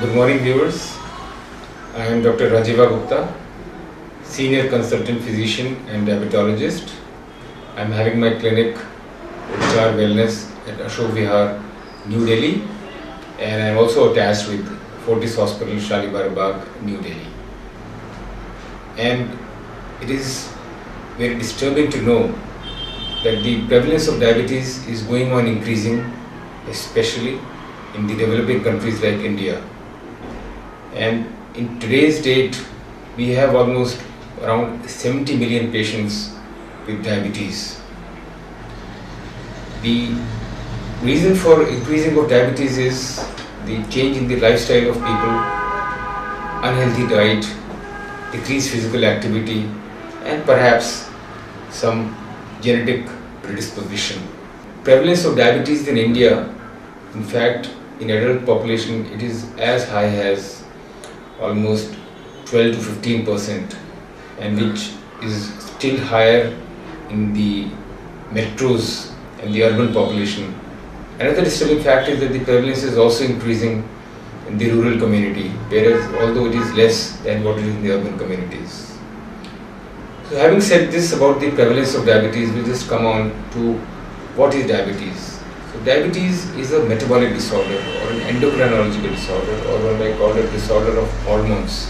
Good morning, viewers. I am Dr. Rajiva Gupta, Senior Consultant Physician and Diabetologist. I am having my clinic HR Wellness at Ashok Vihar, New Delhi, and I am also attached with Fortis Hospital, Shalimar Bagh, New Delhi. And it is very disturbing to know that the prevalence of diabetes is going on increasing, especially in the developing countries like India. And in today's date, we have almost around 70 million patients with diabetes. The reason for increasing of diabetes is the change in the lifestyle of people, unhealthy diet, decreased physical activity, and perhaps some genetic predisposition. Prevalence of diabetes in India, in fact, in adult population, it is as high as almost 12 to 15%, and which is still higher in the metros and the urban population. Another disturbing fact is that the prevalence is also increasing in the rural community, whereas although it is less than what it is in the urban communities. So having said this about the prevalence of diabetes, we'll just come on to what is diabetes. So diabetes is a metabolic disorder or an endocrinological disorder, or what I call a disorder of hormones,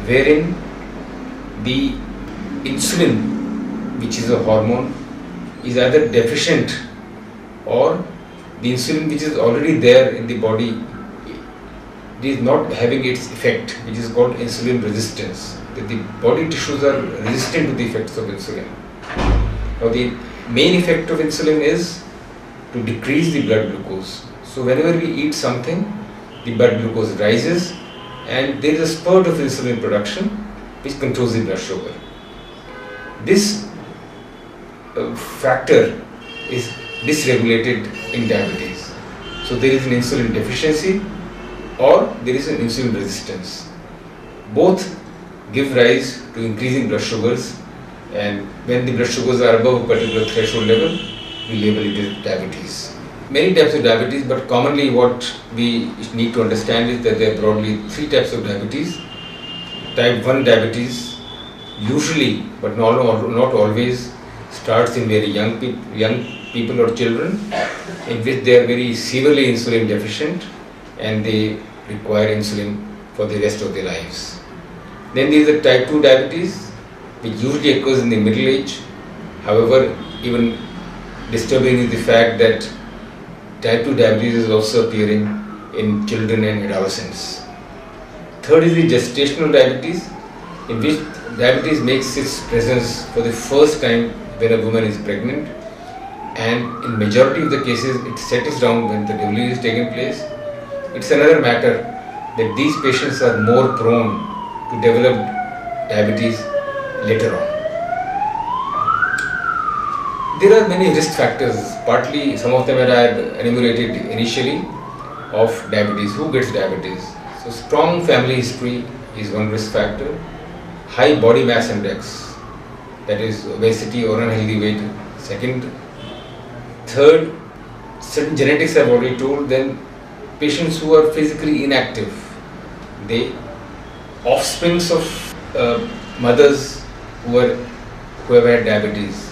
wherein the insulin, which is a hormone, is either deficient, or the insulin which is already there in the body, it is not having its effect, which is called insulin resistance. That the body tissues are resistant to the effects of insulin. Now the main effect of insulin is to decrease the blood glucose. So whenever we eat something, the blood glucose rises, and there is a spurt of insulin production which controls the blood sugar. This factor is dysregulated in diabetes. So there is an insulin deficiency or there is an insulin resistance. Both give rise to increasing blood sugars, and when the blood sugars are above a particular threshold level, we label it as diabetes. Many types of diabetes, but commonly what we need to understand is that there are broadly three types of diabetes. Type 1 diabetes usually, but not always, starts in very young people or children, in which they are very severely insulin deficient and they require insulin for the rest of their lives. Then there is a type 2 diabetes, which usually occurs in the middle age. However, even disturbing is the fact that type 2 diabetes is also appearing in children and adolescents. Third is the gestational diabetes, in which diabetes makes its presence for the first time when a woman is pregnant, and in majority of the cases it settles down when the delivery is taking place. It's another matter that these patients are more prone to develop diabetes later on. There are many risk factors, partly some of them I have enumerated initially, of diabetes. Who gets diabetes? So strong family history is one risk factor. High body mass index, that is obesity or unhealthy weight, second. Third, certain genetics I've already told. Then patients who are physically inactive, they offsprings of mothers who have had diabetes.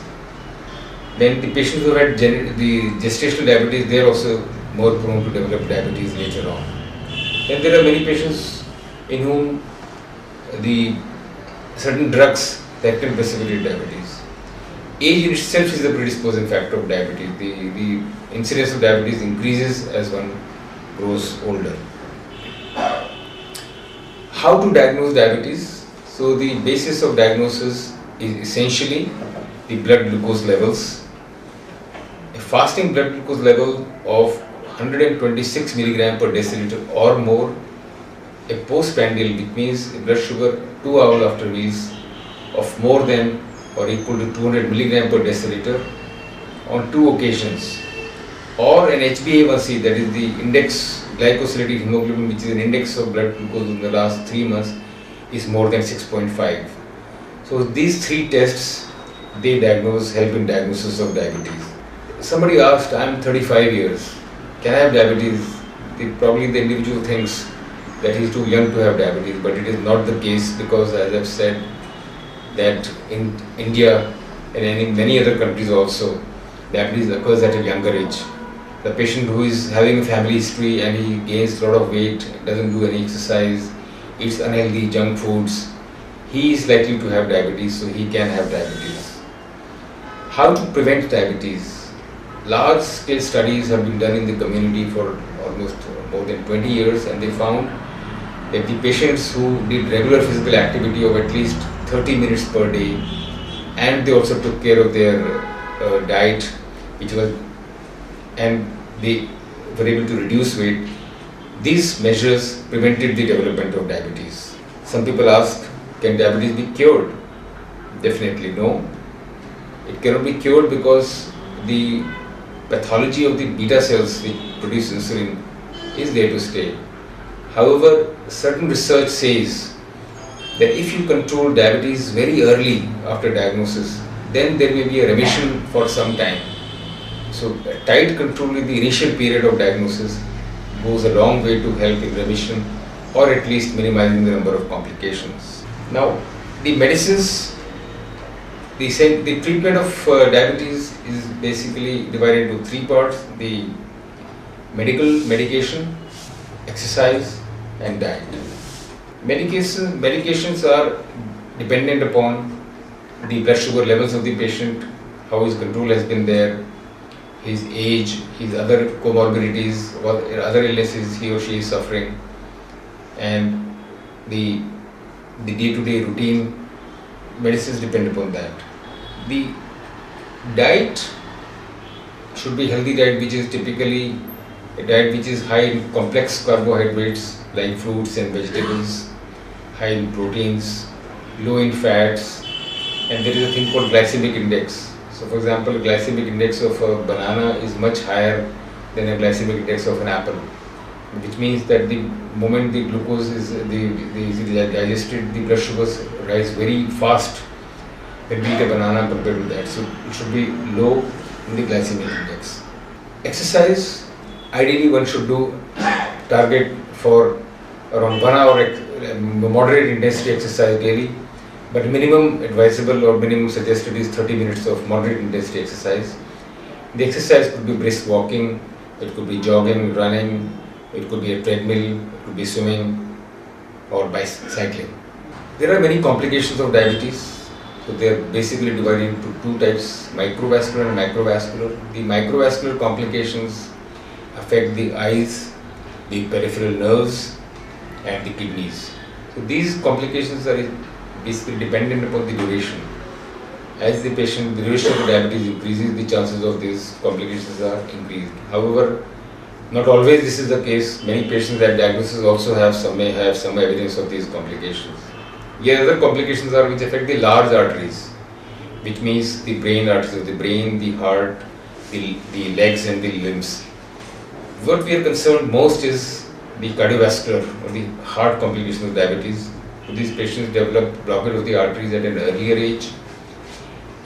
Then the patients who have had the gestational diabetes, they are also more prone to develop diabetes later on. Then there are many patients in whom the certain drugs that can precipitate diabetes. Age in itself is a predisposing factor of diabetes. The incidence of diabetes increases as one grows older. How to diagnose diabetes? So the basis of diagnosis is essentially the blood glucose levels. A fasting blood glucose level of 126 milligram per deciliter or more, a postprandial, which means a blood sugar 2 hours after meals of more than or equal to 200 milligram per deciliter on 2 occasions, or an HbA1c, that is the index glycosylated hemoglobin, which is an index of blood glucose in the last 3 months, is more than 6.5. So these 3 tests, they help in diagnosis of diabetes. Somebody asked, I'm 35 years, can I have diabetes? Probably the individual thinks that he is too young to have diabetes, but it is not the case, because as I've said that in India and in many other countries also, diabetes occurs at a younger age. The patient who is having a family history and he gains a lot of weight, doesn't do any exercise, eats unhealthy junk foods, he is likely to have diabetes, so he can have diabetes. How to prevent diabetes? Large scale studies have been done in the community for almost more than 20 years, and they found that the patients who did regular physical activity of at least 30 minutes per day, and they also took care of their diet, and they were able to reduce weight, these measures prevented the development of diabetes. Some people ask, can diabetes be cured? Definitely no. It cannot be cured because the pathology of the beta cells which produce insulin is there to stay. However, certain research says that if you control diabetes very early after diagnosis, then there may be a remission for some time. So, tight control in the initial period of diagnosis goes a long way to help in remission, or at least minimizing the number of complications. Now, the medicines, the treatment of diabetes is basically divided into three parts: the medication, exercise, and diet. Medications are dependent upon the blood sugar levels of the patient, how his control has been there, his age, his other comorbidities, what other illnesses he or she is suffering, and the day-to-day routine. Medicines depend upon that. The diet should be healthy diet, which is typically a diet which is high in complex carbohydrates like fruits and vegetables, high in proteins, low in fats, and there is a thing called glycemic index. So for example, glycemic index of a banana is much higher than a glycemic index of an apple, which means that the moment the glucose is digested, the blood sugars rise very fast when we eat a banana compared to that. So it should be low in the glycemic index. Exercise, ideally one should do target for around 1 hour moderate intensity exercise daily, but minimum advisable or minimum suggested is 30 minutes of moderate intensity exercise. The exercise could be brisk walking, it could be jogging, running, it could be a treadmill, it could be swimming or cycling. There are many complications of diabetes. So they are basically divided into two types, microvascular and macrovascular. The microvascular complications affect the eyes, the peripheral nerves, and the kidneys. So these complications are basically dependent upon the duration. As the duration of the diabetes increases, the chances of these complications are increased. However, not always this is the case. Many patients that diagnosis also may have some evidence of these complications. Yet other complications are which affect the large arteries, which means the brain arteries of the brain, the heart, the legs and the limbs. What we are concerned most is the cardiovascular or the heart complications of diabetes. So these patients develop blockage of the arteries at an earlier age,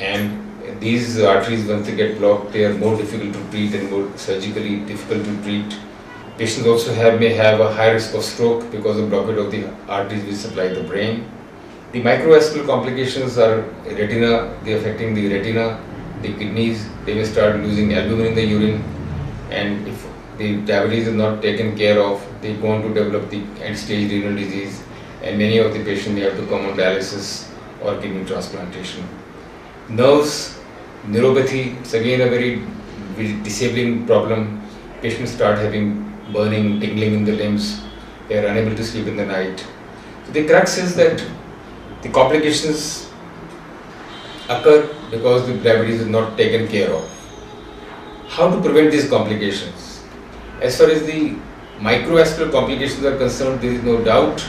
and these arteries, once they get blocked, they are more difficult to treat and more surgically difficult to treat. Patients also may have a high risk of stroke because of blockage of the arteries which supply the brain. The microvascular complications are retina, they are affecting the retina, the kidneys, they may start losing albumin in the urine, and if the diabetes is not taken care of, they go on to develop the end-stage renal disease, and many of the patients may have to come on dialysis or kidney transplantation. Nerves, neuropathy, it's again a very disabling problem. Patients start having burning, tingling in the limbs, they are unable to sleep in the night. So the crux is that the complications occur because the diabetes is not taken care of. How to prevent these complications? As far as the microvascular complications are concerned, there is no doubt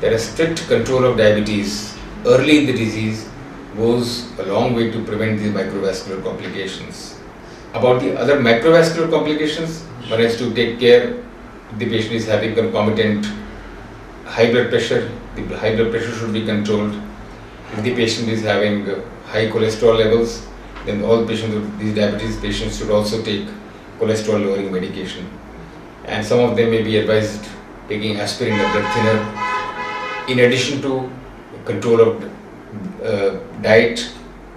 that a strict control of diabetes early in the disease goes a long way to prevent these microvascular complications. About the other macrovascular complications, one has to take care if the patient is having concomitant high blood pressure. The high blood pressure should be controlled. If the patient is having high cholesterol levels, then all patients with these diabetes patients should also take cholesterol lowering medication. And some of them may be advised taking aspirin, a blood thinner, in addition to control of diet,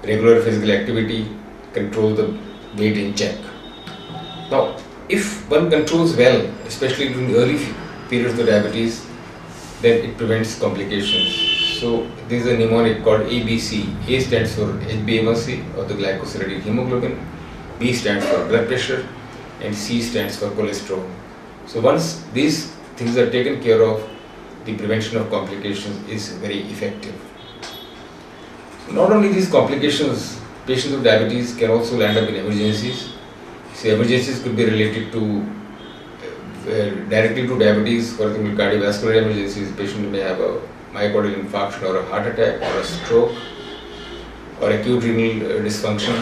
regular physical activity, control the weight in check. Now, if one controls well, especially during the early periods of diabetes, then it prevents complications. So, there is a mnemonic called ABC. A stands for HbA1c or the glycosylated hemoglobin, B stands for blood pressure, and C stands for cholesterol. So, once these things are taken care of, the prevention of complications is very effective. Not only these complications, patients with diabetes can also land up in emergencies. So emergencies could be related to directly to diabetes. For example, cardiovascular emergencies, patient may have a myocardial infarction or a heart attack or a stroke or acute renal dysfunction.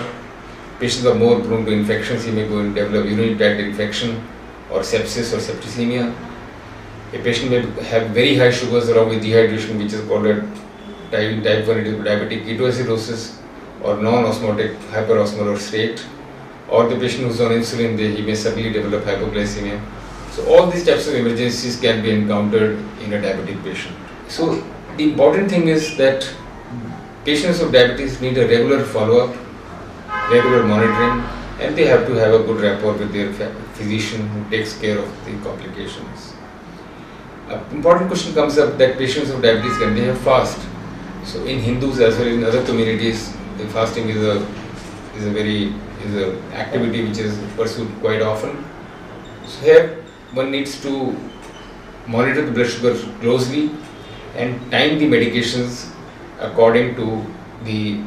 Patients are more prone to infections. He may go and develop urinary tract infection or sepsis or septicemia. A patient may have very high sugars along with dehydration, which is called a type 1 diabetic ketoacidosis or non-osmotic hyperosmolar state. Or the patient who is on insulin, he may suddenly develop hypoglycemia. So all these types of emergencies can be encountered in a diabetic patient. So the important thing is that patients with diabetes need a regular follow-up, regular monitoring, and they have to have a good rapport with their physician who takes care of the complications. An important question comes up that patients with diabetes, can they have fast? So in Hindus as well as in other communities, the fasting is an activity which is pursued quite often. So here one needs to monitor the blood sugar closely and time the medications according to the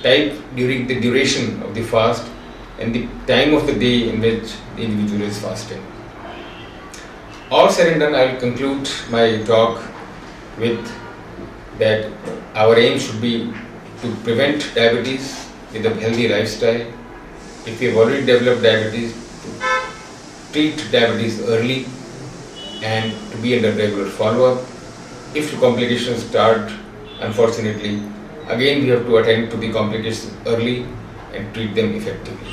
type during the duration of the fast and the time of the day in which the individual is fasting. All said and done, I will conclude my talk with that our aim should be to prevent diabetes with a healthy lifestyle. If we have already developed diabetes, to treat diabetes early and to be under regular follow-up. If the complications start, unfortunately, again we have to attend to the complications early and treat them effectively.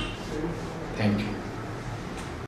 Thank you.